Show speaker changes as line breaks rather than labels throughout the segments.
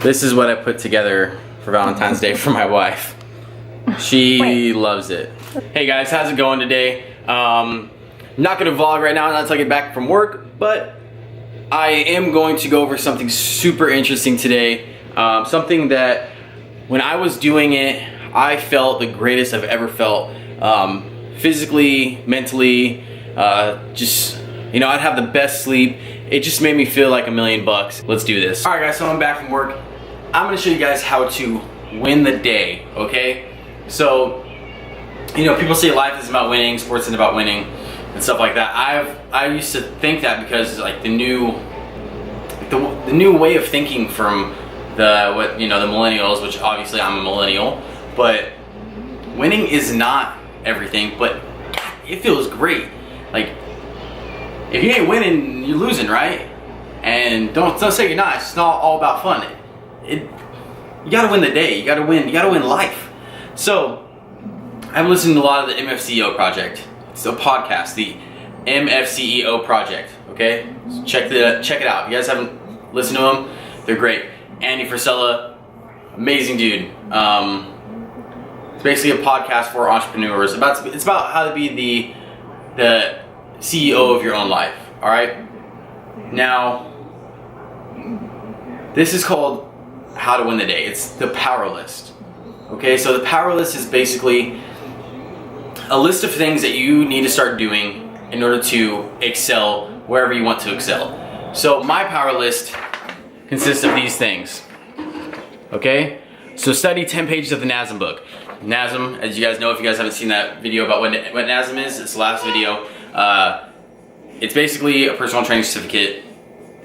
This is what I put together for Valentine's Day for my wife. She loves it. Hey guys, how's it going today? I'm not gonna vlog right now until I get back from work, but I am going to go over something super interesting today. Something that when I was doing it, I felt the greatest I've ever felt. Physically, mentally, just, you know, I'd have the best sleep. It just made me feel like $1,000,000. Let's do this. All right guys, so I'm back from work. I'm gonna show you guys how to win the day, okay? So, you know, people say life is about winning, sports is about winning, and stuff like that. I used to think that because like the new way of thinking from the millennials, which obviously I'm a millennial, but winning is not everything, but it feels great. Like, if you ain't winning, you're losing, right? And don't say you're not. It's not all about fun. You gotta win the day. You gotta win life. So I've listened to a lot of the MFCEO project. It's a podcast, the MFCEO project. Okay, so check it out. If you guys haven't listened to them, they're great. Andy Frisella, amazing dude. It's basically a podcast for entrepreneurs. It's about how to be the CEO of your own life. All right. Now, this is called How to Win the Day. It's the Power List. Okay, so the Power List is basically a list of things that you need to start doing in order to excel wherever you want to excel. So my Power List consists of these things. Okay, so study 10 pages of the NASM book. NASM, as you guys know, if you guys haven't seen that video about what NASM is, it's the last video. It's basically a personal training certificate,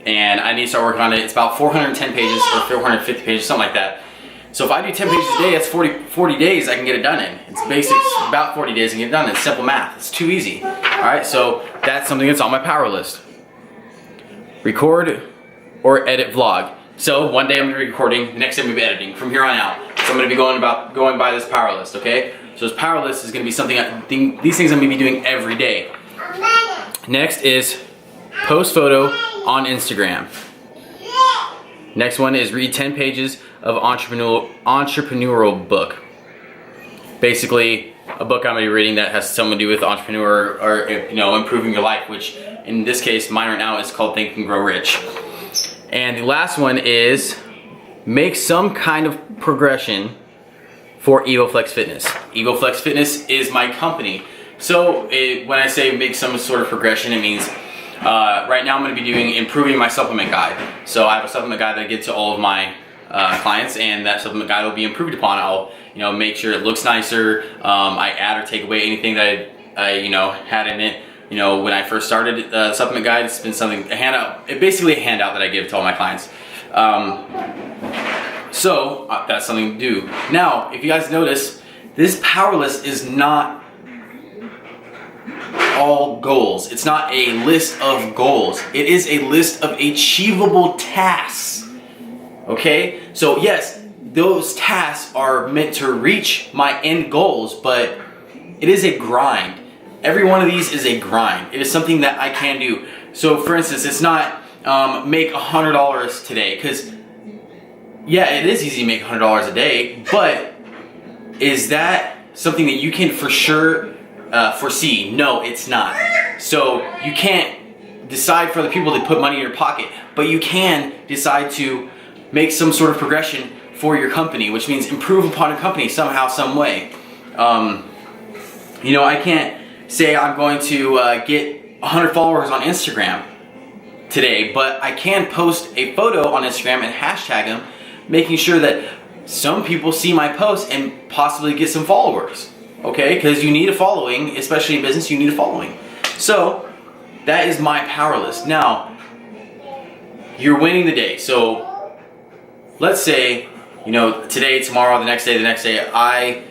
and I need to start working on it. It's about 410 pages or 450 pages, something like that. So if I do 10 pages a day, that's 40 days I can get it done in. It's basics, about 40 days I can get it done. It's simple math. It's too easy. All right, so that's something that's on my power list. Record or edit vlog. So one day I'm gonna be recording, the next day I'm gonna be editing from here on out. So I'm gonna be going by this power list, okay? So this power list is gonna be something these things I'm gonna be doing every day. Next is post photo on Instagram. Next one is read 10 pages of entrepreneurial book. Basically, a book I'm gonna be reading that has something to do with entrepreneur or improving your life, which in this case, mine right now is called Think and Grow Rich. And the last one is make some kind of progression for EvoFlex Fitness. EvoFlex Fitness is my company. So when I say make some sort of progression, it means right now I'm going to be improving my supplement guide. So I have a supplement guide that I give to all of my clients, and that supplement guide will be improved upon. I'll make sure it looks nicer. I add or take away anything that I had in it. When I first started the supplement guide, it's been a handout. It's basically a handout that I give to all my clients. So that's something to do. Now, if you guys notice, this power list is not all goals. It's not a list of goals. It is a list of achievable tasks. Okay? So yes, those tasks are meant to reach my end goals, but it is a grind. Every one of these is a grind. It is something that I can do. So for instance, it's not make $100 today, because yeah, it is easy to make $100 a day, but is that something that you can for sure foresee? No, it's not. So you can't decide for the people to put money in your pocket, but you can decide to make some sort of progression for your company, which means improve upon a company somehow, some way. I can't say I'm going to get 100 followers on Instagram today, but I can post a photo on Instagram and hashtag them, making sure that some people see my post and possibly get some followers. Okay, because you need a following, especially in business, you need a following. So that is my power list. Now, you're winning the day. So let's say, today, tomorrow, the next day, I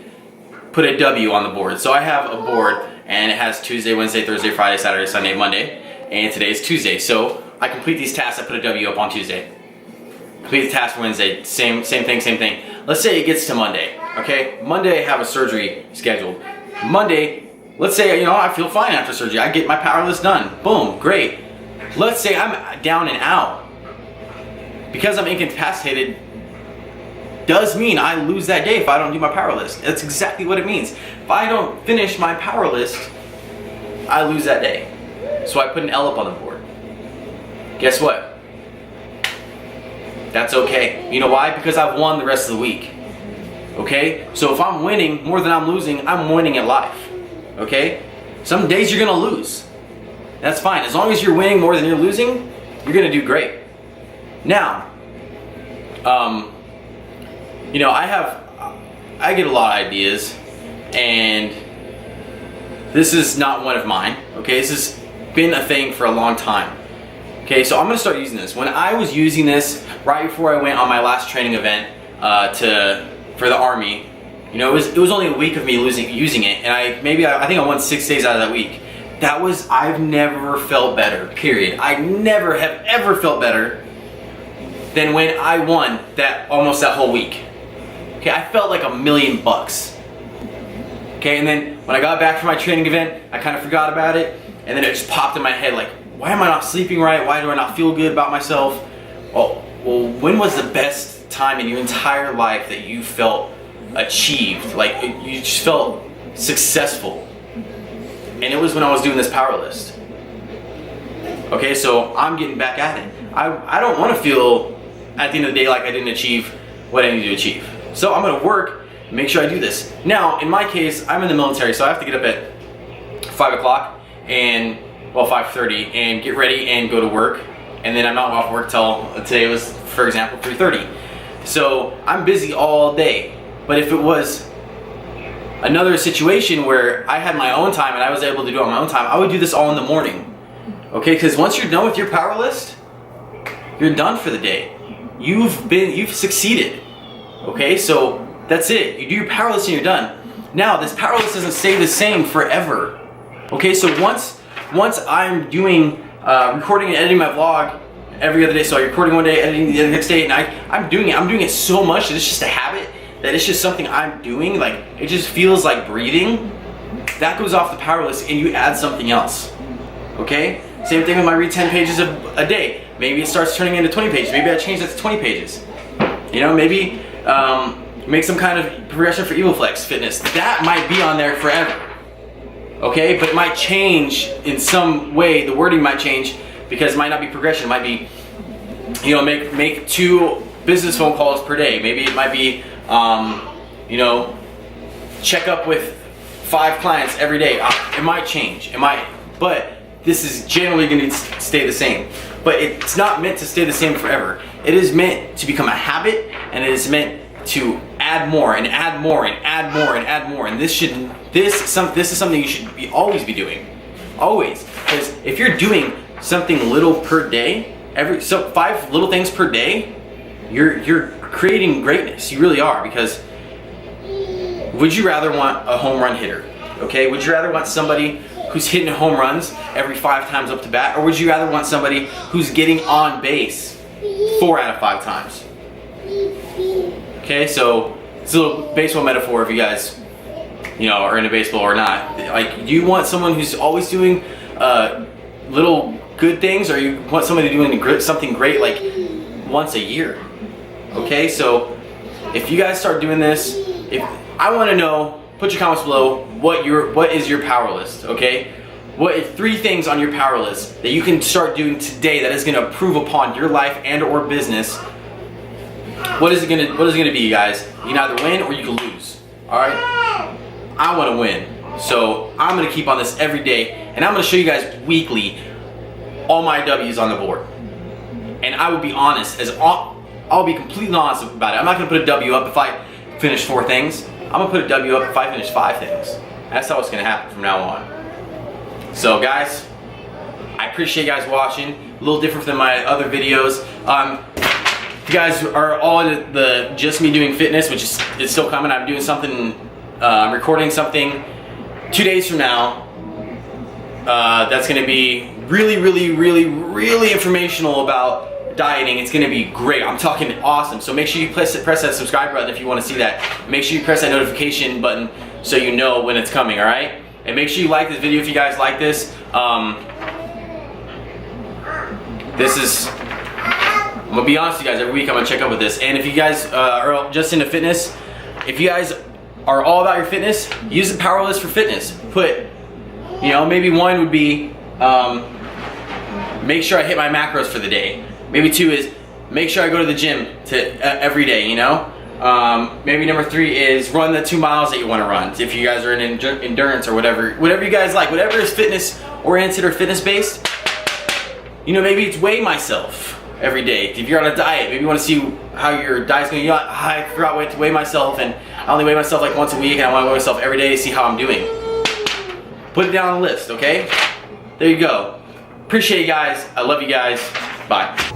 put a W on the board. So I have a board and it has Tuesday, Wednesday, Thursday, Friday, Saturday, Sunday, Monday, and today is Tuesday. So I complete these tasks, I put a W up on Tuesday. Complete the task for Wednesday, same thing. Let's say it gets to Monday, okay? Monday I have a surgery scheduled. Monday, let's say, I feel fine after surgery. I get my power list done. Boom, great. Let's say I'm down and out. Because I'm incapacitated, does mean I lose that day if I don't do my power list. That's exactly what it means. If I don't finish my power list, I lose that day. So I put an L up on the board. Guess what? That's okay. You know why? Because I've won the rest of the week. Okay? So if I'm winning more than I'm losing, I'm winning at life. Okay? Some days you're gonna lose. That's fine. As long as you're winning more than you're losing, you're gonna do great. Now, you know, I get a lot of ideas, and this is not one of mine. Okay, this has been a thing for a long time. Okay, so I'm gonna start using this. When I was using this right before I went on my last training event for the Army, you know, it was only a week of me using it, and I think I won 6 days out of that week. I've never felt better, period. I never have ever felt better than when I won almost that whole week. Okay, I felt like $1,000,000. Okay, and then when I got back from my training event, I kind of forgot about it, and then it just popped in my head like, why am I not sleeping right? Why do I not feel good about myself? Well, when was the best time in your entire life that you felt achieved? Like, you just felt successful? And it was when I was doing this power list. Okay, so I'm getting back at it. I don't want to feel at the end of the day like I didn't achieve what I need to achieve. So I'm gonna work, make sure I do this. Now, in my case, I'm in the military, so I have to get up at 5 o'clock and, well, 5:30 and get ready and go to work. And then I'm not off work till, today was, for example, 3:30. So I'm busy all day. But if it was another situation where I had my own time and I was able to do it on my own time, I would do this all in the morning. Okay, because once you're done with your power list, you're done for the day. You've succeeded. Okay, so that's it. You do your power list and you're done. Now, this power list doesn't stay the same forever. Okay, so once I'm doing recording and editing my vlog every other day, so I'm recording one day, editing the next day, and I'm doing it so much that it's just a habit, that it's just something I'm doing, like it just feels like breathing. That goes off the power list and you add something else. Okay? Same thing with my read 10 pages a day. Maybe it starts turning into 20 pages. Maybe I change that to 20 pages. You know, maybe make some kind of progression for EvoFlex fitness. That might be on there forever. Okay? But it might change in some way. The wording might change because it might not be progression. It might be, you know, make 2 business phone calls per day. Maybe it might be, you know, check up with 5 clients every day. It might change. It might, but this is generally going to stay the same. But it's not meant to stay the same forever. It is meant to become a habit, and it is meant to add more and add more and add more and add more. And this is something you should always be doing, always. Because if you're doing something little per day, 5 little things per day, you're creating greatness. You really are. Because would you rather want a home run hitter? Okay, would you rather want somebody who's hitting home runs every 5 times up to bat, or would you rather want somebody who's getting on base 4 out of 5 times? Okay, so it's a little baseball metaphor if you guys, you know, are into baseball or not. Like, do you want someone who's always doing little good things, or you want somebody doing something great like once a year? Okay, so if you guys start doing this, I want to know, put your comments below what is your power list, okay? What are 3 things on your power list that you can start doing today that is going to improve upon your life and or business? What is it going to be, you guys? You can either win or you can lose. All right? I want to win. So I'm going to keep on this every day, and I'm going to show you guys weekly all my W's on the board. And I will be honest, I'll be completely honest about it. I'm not going to put a W up if I finish 4 things. I'm going to put a W up if I finish 5 things. That's how it's going to happen from now on. So guys, I appreciate you guys watching. A little different than my other videos. If you guys are all into the just me doing fitness, which is it's still coming. I'm doing something, I'm recording something 2 days from now. That's going to be really informational about dieting. It's going to be great. I'm talking awesome. So make sure you press that subscribe button if you want to see that. Make sure you press that notification button so you know when it's coming, alright? And make sure you like this video if you guys like this. This is I'm gonna be honest with you guys, every week I'm gonna check up with this. And if you guys are just into fitness, if you guys are all about your fitness, use the power list for fitness. Put, you know, maybe one would be make sure I hit my macros for the day. Maybe 2 is make sure I go to the gym every day, you know? Maybe number 3 is run the 2 miles that you want to run. If you guys are in endurance or whatever you guys like, whatever is fitness oriented or fitness based, you know, maybe it's weigh myself every day. If you're on a diet, maybe you want to see how your diet's going. You know, I forgot to weigh myself, and I only weigh myself like once a week, and I want to weigh myself every day to see how I'm doing. Put it down on the list, okay? There you go. Appreciate you guys. I love you guys. Bye.